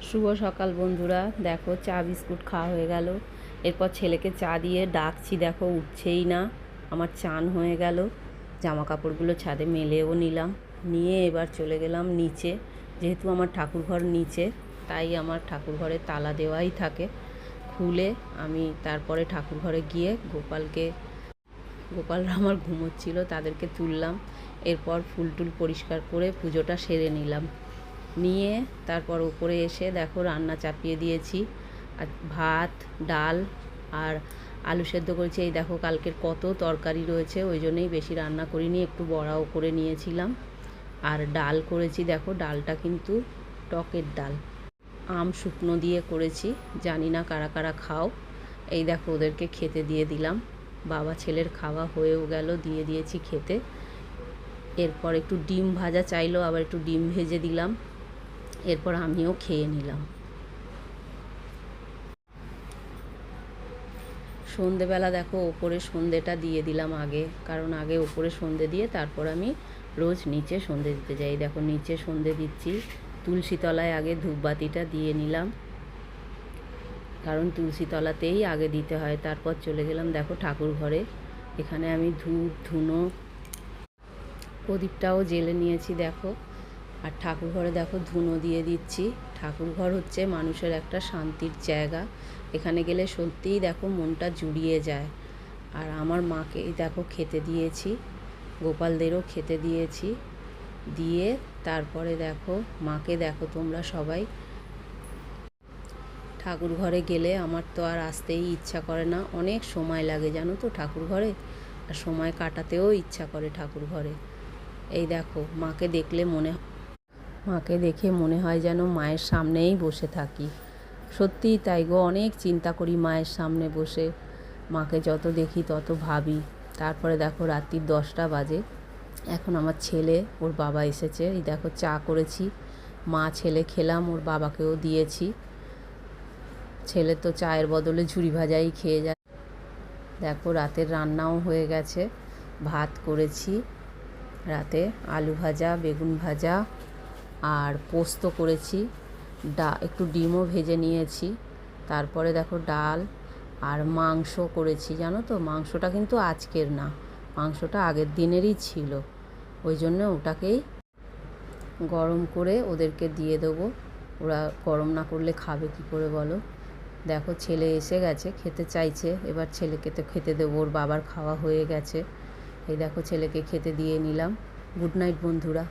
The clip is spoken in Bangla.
শুভ সকাল বন্ধুরা। দেখো চা বিস্কুট খাওয়া হয়ে গেল। এরপর ছেলেকে চা দিয়ে ডাকছি, দেখো উঠছেই না। আমার চান হয়ে গেল, জামা কাপড়গুলো ছাদে মেলেও নিলাম, নিয়ে এবার চলে গেলাম নিচে। যেহেতু আমার ঠাকুরঘর নিচে, তাই আমার ঠাকুরঘরে তালা দেওয়াই থাকে। খুলে আমি তারপরে ঠাকুরঘরে গিয়ে গোপালরা আমার ঘুমোচ্ছিল, তাদেরকে তুললাম। এরপর ফুল টুল পরিষ্কার করে পুজোটা সেরে নিলাম। নিয়ে তারপর উপরে এসে দেখো রান্না চাপিয়ে দিয়েছি। আর ভাত, ডাল আর আলু সেদ্ধ করেছি। এই দেখো কালকের কত তরকারি রয়েছে, ওই জন্যই বেশি রান্না করিনি, একটু বড়াও করে নিয়েছিলাম। আর ডাল করেছি, দেখো ডালটা কিন্তু টকের ডাল, আম শুকনো দিয়ে করেছি। জানি না কারা কারা খাও। এই দেখো ওদেরকে খেতে দিয়ে দিলাম। বাবা ছেলের খাওয়া হয়েও গেল, দিয়ে দিয়েছি খেতে। এরপর একটু ডিম ভাজা চাইলো, আবার একটু ডিম ভেজে দিলাম। এরপর আমিও খেয়ে নিলাম। সন্ধেবেলা দেখো ওপরে সন্ধেটা দিয়ে দিলাম আগে, কারণ আগে ওপরে সন্ধে দিয়ে তারপর আমি রোজ নিচে সন্ধে দিতে যাই। দেখো নিচে সন্ধে দিচ্ছি, তুলসী তলায় আগে ধূপবাতিটা দিয়ে নিলাম, কারণ তুলসী তলাতেই আগে দিতে হয়। তারপর চলে গেলাম দেখো ঠাকুর ঘরে। এখানে আমি ধূপ ধুনো প্রদীপটাও জ্বেলে নিয়েছি দেখো। আর ঠাকুর ঘরে দেখো ধুনো দিয়ে দিচ্ছি। ঠাকুর ঘর হচ্ছে মানুষের একটা শান্তির জায়গা, এখানে গেলে সত্যিই দেখো মনটা জুড়িয়ে যায়। আর আমার মাকে দেখো খেতে দিয়েছি, গোপালদেরও খেতে দিয়েছি। দিয়ে তারপরে দেখো মাকে দেখো তোমরা সবাই। ঠাকুর ঘরে গেলে আমার তো আর আসতেই ইচ্ছা করে না, অনেক সময় লাগে জানো তো ঠাকুর ঘরে, আর সময় কাটাতেও ইচ্ছা করে ঠাকুর ঘরে। এই দেখো মাকে দেখে মনে হয় যেন মায়ের সামনেই বসে থাকি। সত্যিই তাই গো, অনেক চিন্তা করি মায়ের সামনে বসে। মাকে যত দেখি তত ভাবি। তারপরে দেখো রাত্রি 10টা বাজে, এখন আমার ছেলে ওর বাবা এসেছে। এই দেখো চা করেছি, মা ছেলে খেলাম, ওর বাবাকেও দিয়েছি। ছেলে তো চায়ের বদলে ঝুরি ভাজাই খেয়ে যায়। দেখো রাতের রান্নাও হয়ে গেছে, ভাত করেছি রাতে, আলু ভাজা, বেগুন ভাজা আর পোস্ত করেছি, একটু ডিমও ভেজে নিয়েছি। তারপরে দেখো ডাল আর মাংস করেছি। জানো তো মাংসটা কিন্তু আজকের না, মাংসটা আগের দিনেরই ছিল, ওই জন্য ওটাকেই গরম করে ওদেরকে দিয়ে দেবো। ওরা গরম না করলে খাবে কী করে বলো। দেখো ছেলে এসে গেছে, খেতে চাইছে, এবার ছেলেকে তো খেতে দেবো, ওর বাবার খাওয়া হয়ে গেছে। এই দেখো ছেলেকে খেতে দিয়ে নিলাম। গুড নাইট বন্ধুরা।